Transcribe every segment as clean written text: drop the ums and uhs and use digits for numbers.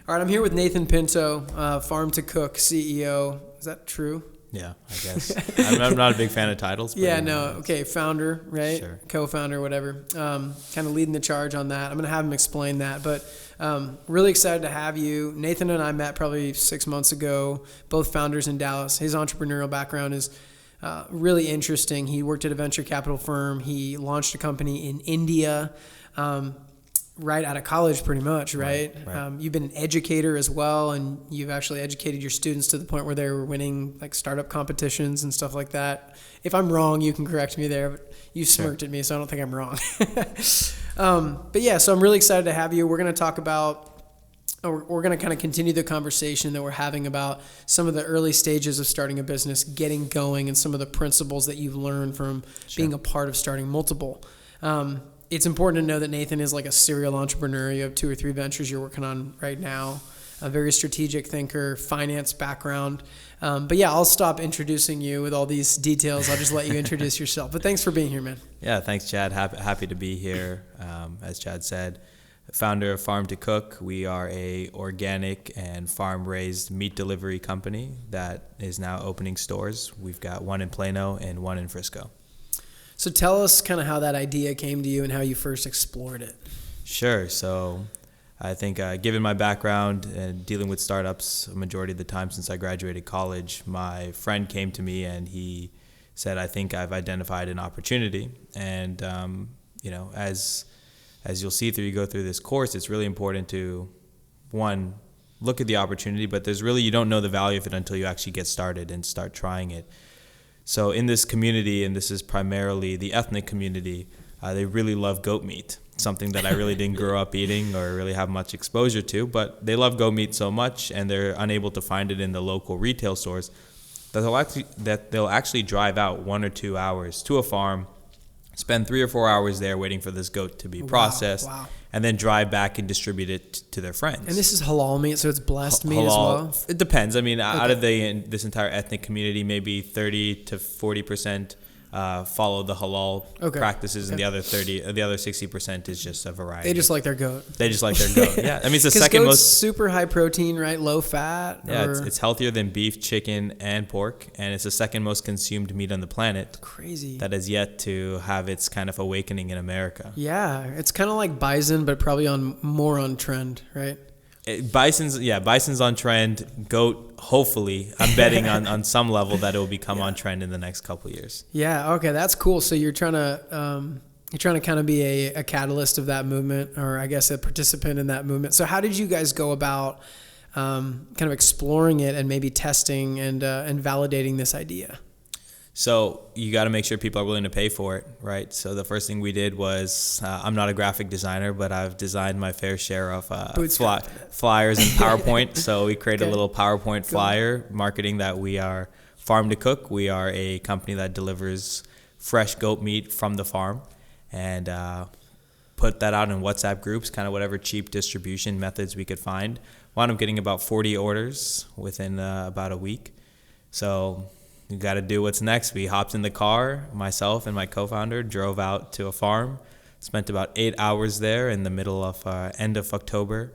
All right, I'm here with Nathan Pinto, Farm to Cook CEO. Is that true? Yeah, I guess. I'm not a big fan of titles. But yeah, no. Okay, founder, right? Sure. Co-founder, whatever. Kind of leading the charge on that. I'm going to have him explain that. But really excited to have you. Nathan and I met probably 6 months ago, both founders in Dallas. His entrepreneurial background is really interesting. He worked at a venture capital firm. He launched a company in India. Right out of college, pretty much, right? You've been an educator as well, and you've actually educated your students to the point where they were winning like startup competitions and stuff like that. If I'm wrong, you can correct me there, but you smirked at me, so I don't think I'm wrong. But yeah, so I'm really excited to have you. We're going to talk about, we're going to kind of continue the conversation that we're having about some of the early stages of starting a business, getting going, and some of the principles that you've learned from being a part of starting multiple. It's important to know that Nathan is like a serial entrepreneur. You have 2 or 3 ventures you're working on right now, a very strategic thinker, finance background. But yeah, I'll stop introducing you with all these details. I'll just let you introduce yourself. But thanks for being here, man. Yeah, thanks, Chad. Happy to be here. As Chad said, founder of Farm to Cook. We are a organic and farm-raised meat delivery company that is now opening stores. We've got 1 in Plano and 1 in Frisco. So tell us kind of how that idea came to you and how you first explored it. Sure. So I think given my background and dealing with startups a majority of the time since I graduated college, my friend came to me and he said, I think I've identified an opportunity. And, as you'll see you go through this course, it's really important to, one, look at the opportunity, but you don't know the value of it until you actually get started and start trying it. So in this community, and this is primarily the ethnic community, they really love goat meat, something that I really didn't grow up eating or really have much exposure to, but they love goat meat so much and they're unable to find it in the local retail stores that they'll actually drive out 1 or 2 hours to a farm, spend 3 or 4 hours there waiting for this goat to be processed, and then drive back and distribute it to their friends. And this is halal meat, so it's blessed meat as well? It depends. I mean, out of this entire ethnic community, maybe 30 to 40% follow the halal practices, and the other 60% is just a variety. They just like their goat. Yeah, I mean, it's the goat's second most super high protein, right? Low fat. Yeah, it's healthier than beef, chicken, and pork, and it's the second most consumed meat on the planet. Crazy. That has yet to have its kind of awakening in America. Yeah, it's kind of like bison, but probably more on trend, right? Bison's on trend. Goat, hopefully, I'm betting on some level that it will become on trend in the next couple of years. Yeah, okay, that's cool. So you're trying to kind of be a catalyst of that movement, or I guess a participant in that movement. So how did you guys go about kind of exploring it and maybe testing and validating this idea? So you got to make sure people are willing to pay for it, right? So the first thing we did was, I'm not a graphic designer, but I've designed my fair share of flyers and PowerPoint. So we created a little PowerPoint flyer marketing that we are Farm to Cook. We are a company that delivers fresh goat meat from the farm, and put that out in WhatsApp groups, kind of whatever cheap distribution methods we could find. Wound up getting about 40 orders within about a week. So you got to do what's next. We hopped in the car, myself and my co-founder, drove out to a farm, spent about 8 hours there in the middle of end of October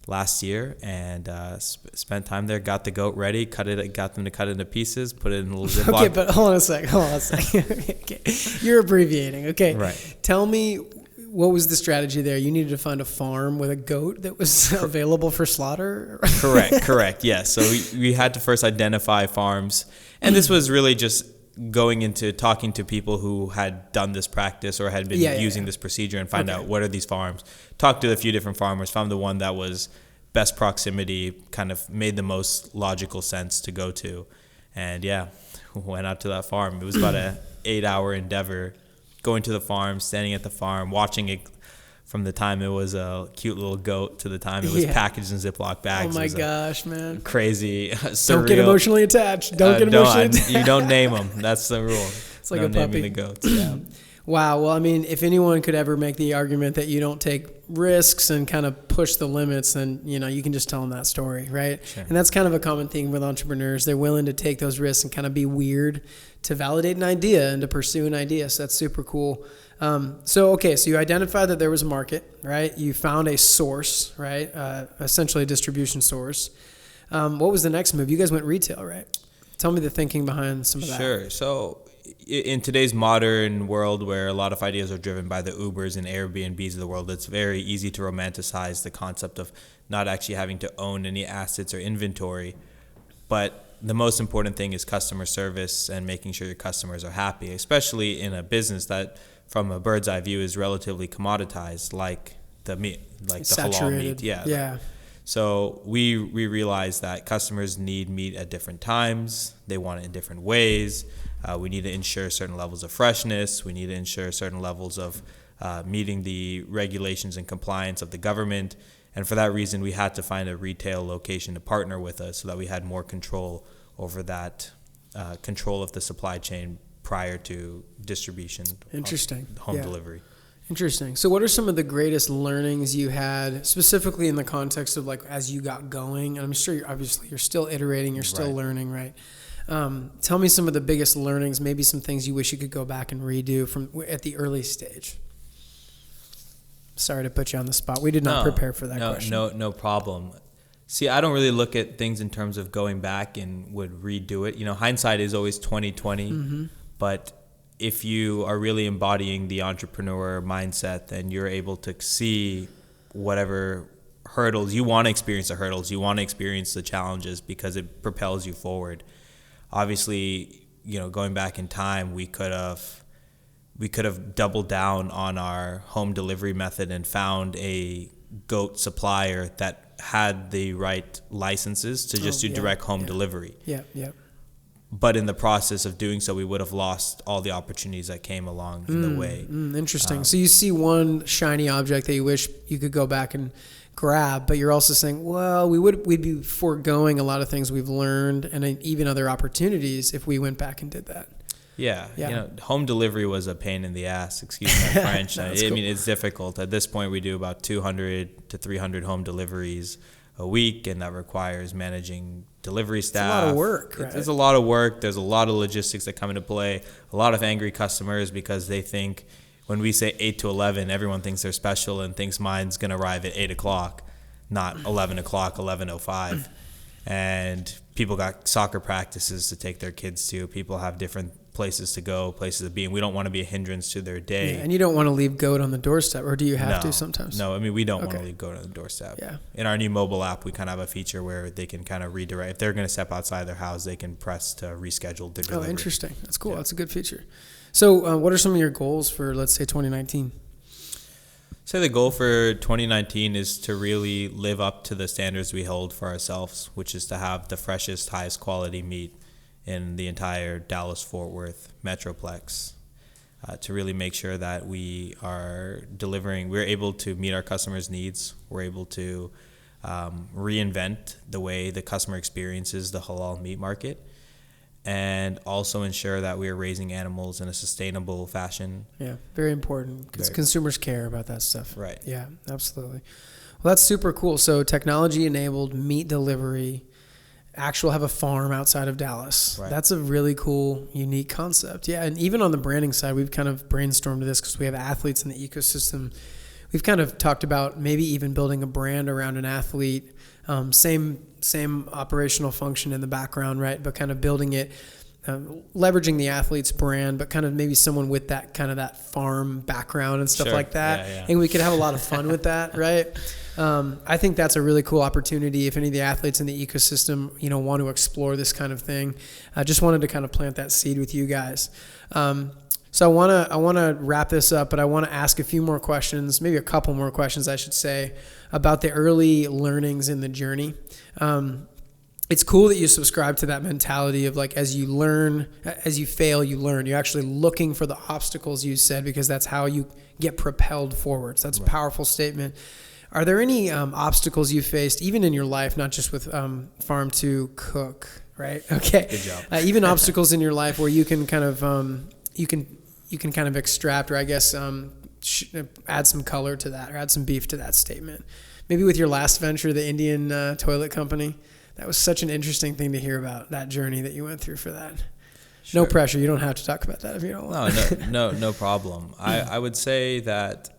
last year, and spent time there, got the goat ready, got them to cut it into pieces, put it in a little Ziploc. Okay, but hold on a sec. Okay. You're abbreviating. Okay. Right. Tell me, what was the strategy there? You needed to find a farm with a goat that was available for slaughter? Correct. Yes. So we had to first identify farms. And this was really just going into talking to people who had done this practice or had been using this procedure and find out what are these farms. Talked to a few different farmers, found the one that was best proximity, kind of made the most logical sense to go to. And went out to that farm. It was about an 8-hour endeavor, going to the farm, standing at the farm, watching it from the time it was a cute little goat to the time it was packaged in Ziploc bags. Oh my gosh, man. Crazy, surreal. Don't get emotionally attached. You don't name them. That's the rule. It's like a puppy. Naming the goats. Yeah. Wow. Well, I mean, if anyone could ever make the argument that you don't take risks and kind of push the limits, then, you can just tell them that story, right? Sure. And that's kind of a common thing with entrepreneurs. They're willing to take those risks and kind of be weird to validate an idea and to pursue an idea. So that's super cool. So you identified that there was a market, right? You found a source, right? Essentially a distribution source. What was the next move? You guys went retail, right? Tell me the thinking behind some of that. Sure. So in today's modern world where a lot of ideas are driven by the Ubers and Airbnbs of the world, it's very easy to romanticize the concept of not actually having to own any assets or inventory. But the most important thing is customer service and making sure your customers are happy, especially in a business that from a bird's eye view is relatively commoditized, like the meat, like the halal meat. Yeah. So we realize that customers need meat at different times. They want it in different ways. We need to ensure certain levels of freshness. We need to ensure certain levels of meeting the regulations and compliance of the government. And for that reason, we had to find a retail location to partner with us so that we had more control over that, control of the supply chain prior to distribution. Interesting. Home delivery. Interesting. So what are some of the greatest learnings you had, specifically in the context of like as you got going? And I'm sure you're still iterating, you're still learning, right? Tell me some of the biggest learnings, maybe some things you wish you could go back and redo from at the early stage. Sorry to put you on the spot. We did not prepare for that question. No problem. See, I don't really look at things in terms of going back and would redo it. Hindsight is always 20/20, but if you are really embodying the entrepreneur mindset, then you're able to see whatever hurdles you want to experience, the challenges, because it propels you forward. Obviously, going back in time, we could have doubled down on our home delivery method and found a goat supplier that had the right licenses to just do direct home delivery. Yeah. But in the process of doing so, we would have lost all the opportunities that came along in the way. Interesting. So you see one shiny object that you wish you could go back and grab, but you're also saying, well, we'd be foregoing a lot of things we've learned and even other opportunities if we went back and did that. Yeah. Home delivery was a pain in the ass, excuse my French. Cool. It's difficult. At this point, we do about 200 to 300 home deliveries a week, and that requires managing delivery staff. It's a lot of work, right? It's a lot of work. There's a lot of logistics that come into play. A lot of angry customers because they think when we say 8 to 11, everyone thinks they're special and thinks mine's going to arrive at 8 o'clock, not 11 o'clock, 11:05. And people got soccer practices to take their kids to. People have different places to go, places to be, and we don't want to be a hindrance to their day. Yeah, and you don't want to leave goat on the doorstep, or do you have to sometimes? No, we don't want to leave goat on the doorstep. Yeah. In our new mobile app, we kind of have a feature where they can kind of redirect. If they're going to step outside their house, they can press to reschedule their delivery. Oh, interesting. That's cool. Yeah. That's a good feature. So what are some of your goals for, let's say, 2019? So the goal for 2019 is to really live up to the standards we hold for ourselves, which is to have the freshest, highest quality meat in the entire Dallas-Fort Worth Metroplex, to really make sure that we are delivering, we're able to meet our customers' needs, we're able to reinvent the way the customer experiences the halal meat market, and also ensure that we are raising animals in a sustainable fashion. Yeah, very important because consumers care about that stuff. Right. Yeah, absolutely. Well, that's super cool. So technology-enabled meat delivery, have a farm outside of Dallas. Right. That's a really cool, unique concept. Yeah, and even on the branding side, we've kind of brainstormed this because we have athletes in the ecosystem. We've kind of talked about maybe even building a brand around an athlete, same operational function in the background, right? But kind of building it, leveraging the athlete's brand, but kind of maybe someone with that kind of that farm background and stuff like that. Yeah. And we could have a lot of fun with that, right? I think that's a really cool opportunity if any of the athletes in the ecosystem, want to explore this kind of thing. I just wanted to kind of plant that seed with you guys. So I want to wrap this up, but I want to ask a few more questions, maybe a couple more questions, I should say, about the early learnings in the journey. It's cool that you subscribe to that mentality of like, as you fail, you learn. You're actually looking for the obstacles, you said, because that's how you get propelled forward. So that's a powerful statement. Are there any obstacles you faced, even in your life, not just with Farm to Cook, right? Okay. Good job. Even obstacles in your life where you can kind of, you can kind of extract, or I guess add some color to that, or add some beef to that statement. Maybe with your last venture, the Indian toilet company, that was such an interesting thing to hear about, that journey that you went through for that. Sure. No pressure. You don't have to talk about that if you don't want. No problem. I would say that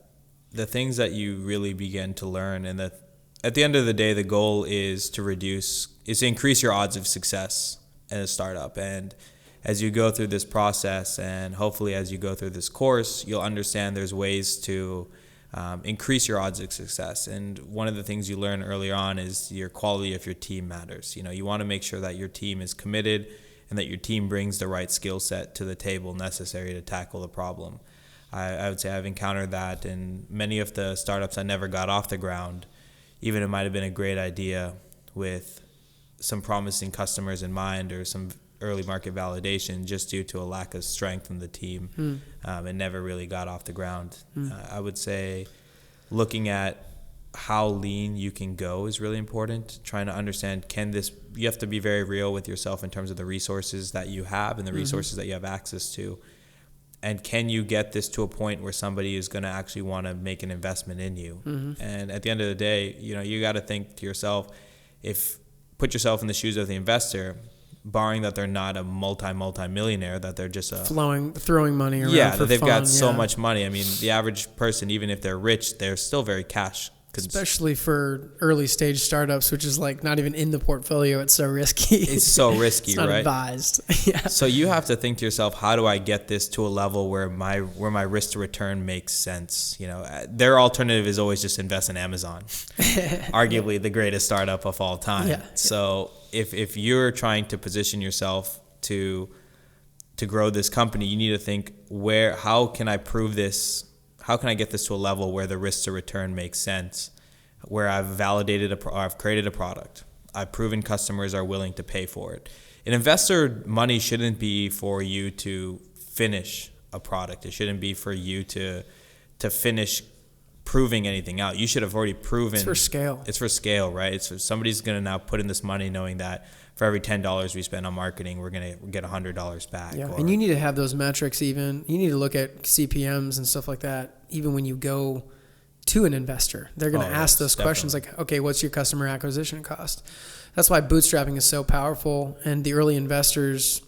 the things that you really begin to learn, and that at the end of the day, the goal is to increase your odds of success in a startup. And as you go through this process, and hopefully as you go through this course, you'll understand there's ways to increase your odds of success. And one of the things you learn early on is your quality of your team matters. You want to make sure that your team is committed and that your team brings the right skill set to the table necessary to tackle the problem. I would say I've encountered that in many of the startups that never got off the ground. Even it might have been a great idea with some promising customers in mind or some early market validation, just due to a lack of strength in the team. It never really got off the ground. I would say looking at how lean you can go is really important. Trying to understand, you have to be very real with yourself in terms of the resources that you have and the resources that you have access to. And can you get this to a point where somebody is going to actually want to make an investment in you? And at the end of the day, you got to think to yourself, put yourself in the shoes of the investor, barring that they're not a multi-millionaire, that they're just throwing money around. Yeah, for they've fun, got so much money. I mean, the average person, even if they're rich, they're still very cash. Especially for early stage startups, which is like not even in the portfolio. It's so risky. It's so risky, it's not right? Advised. Yeah. So you have to think to yourself, how do I get this to a level where my risk to return makes sense? Their alternative is always just invest in Amazon, arguably the greatest startup of all time. Yeah. So if you're trying to position yourself to grow this company, you need to think, how can I prove this? How can I get this to a level where the risk to return makes sense, where I've validated I've created a product, I've proven customers are willing to pay for it. An investor money shouldn't be for you to finish a product. It shouldn't be for you to finish proving anything out. You should have already proven. It's for scale. It's for scale, right? It's for somebody's going to now put in this money knowing that for every $10 we spend on marketing, we're going to get $100 back. Yeah, and you need to have those metrics even. You need to look at CPMs and stuff like that even when you go to an investor. They're going to ask those questions like, okay, what's your customer acquisition cost? That's why bootstrapping is so powerful. And the early investors,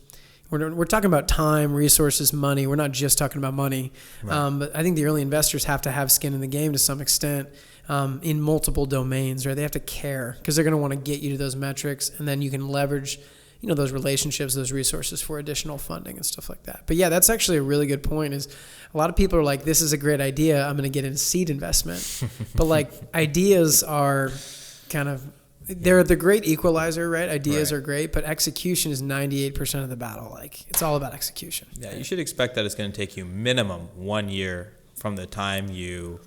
we're talking about time, resources, money. We're not just talking about money. Right. But I think the early investors have to have skin in the game to some extent. In multiple domains, right? They have to care because they're going to want to get you to those metrics, and then you can leverage, those relationships, those resources for additional funding and stuff like that. But yeah, that's actually a really good point. Is a lot of people are like, this is a great idea, I'm going to get into seed investment. But like ideas are they're the great equalizer, right? Ideas are great, but execution is 98% of the battle. Like it's all about execution. Yeah, right? You should expect that it's going to take you minimum 1 year from the time you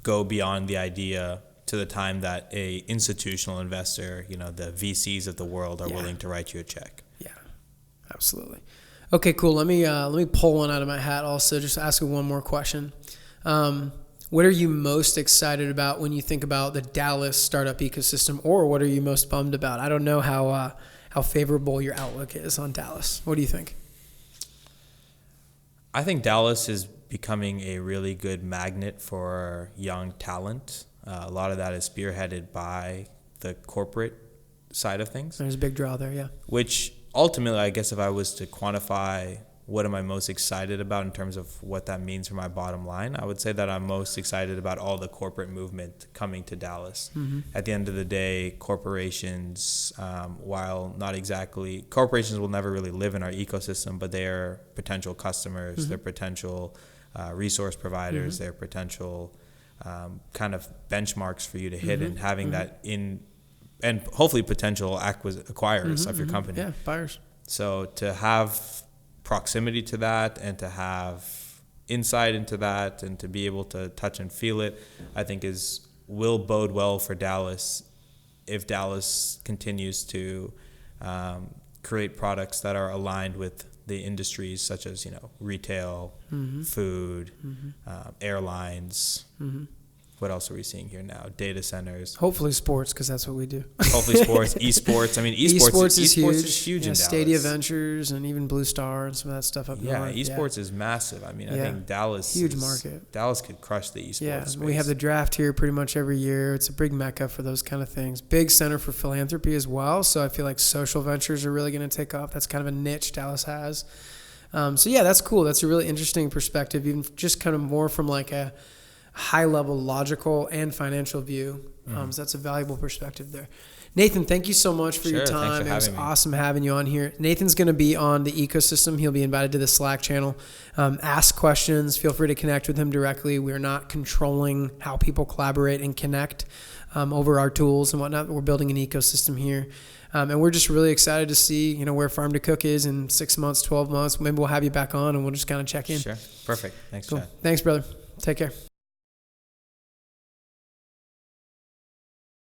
go beyond the idea to the time that a institutional investor, the VCs of the world are willing to write you a check. Yeah, absolutely. Okay, cool. Let me pull one out of my hat also, just ask you one more question. What are you most excited about when you think about the Dallas startup ecosystem, or what are you most bummed about? I don't know how favorable your outlook is on Dallas. What do you think? I think Dallas is becoming a really good magnet for young talent. A lot of that is spearheaded by the corporate side of things. There's a big draw there, yeah. Which ultimately, I guess if I was to quantify what am I most excited about in terms of what that means for my bottom line, I would say that I'm most excited about all the corporate movement coming to Dallas. At the end of the day, corporations, corporations will never really live in our ecosystem, but they are potential customers, they're potential resource providers, they're potential kind of benchmarks for you to hit, and having that and hopefully potential acquirers of your company. Yeah, buyers. So to have proximity to that and to have insight into that and to be able to touch and feel it, I think will bode well for Dallas if Dallas continues to create products that are aligned with the industries such as retail, food, airlines, what else are we seeing here now? Data centers. Hopefully sports, because that's what we do. Hopefully sports, esports. I mean, esports is huge in Dallas. Stadia Ventures and even Blue Star and some of that stuff up north. Esports is massive. I mean, I think Dallas huge market. Dallas could crush the esports space. We have the draft here pretty much every year. It's a big mecca for those kind of things. Big center for philanthropy as well. So I feel like social ventures are really going to take off. That's kind of a niche Dallas has. That's cool. That's a really interesting perspective, even just kind of more from like a high-level logical and financial view. So that's a valuable perspective there. Nathan, thank you so much for your time. It was awesome having you on here. Nathan's going to be on the ecosystem. He'll be invited to the Slack channel. Ask questions. Feel free to connect with him directly. We're not controlling how people collaborate and connect over our tools and whatnot. We're building an ecosystem here. And we're just really excited to see, where Farm to Cook is in 6 months, 12 months. Maybe we'll have you back on and we'll just kind of check in. Sure. Perfect. Thanks, cool. Chad. Thanks, brother. Take care.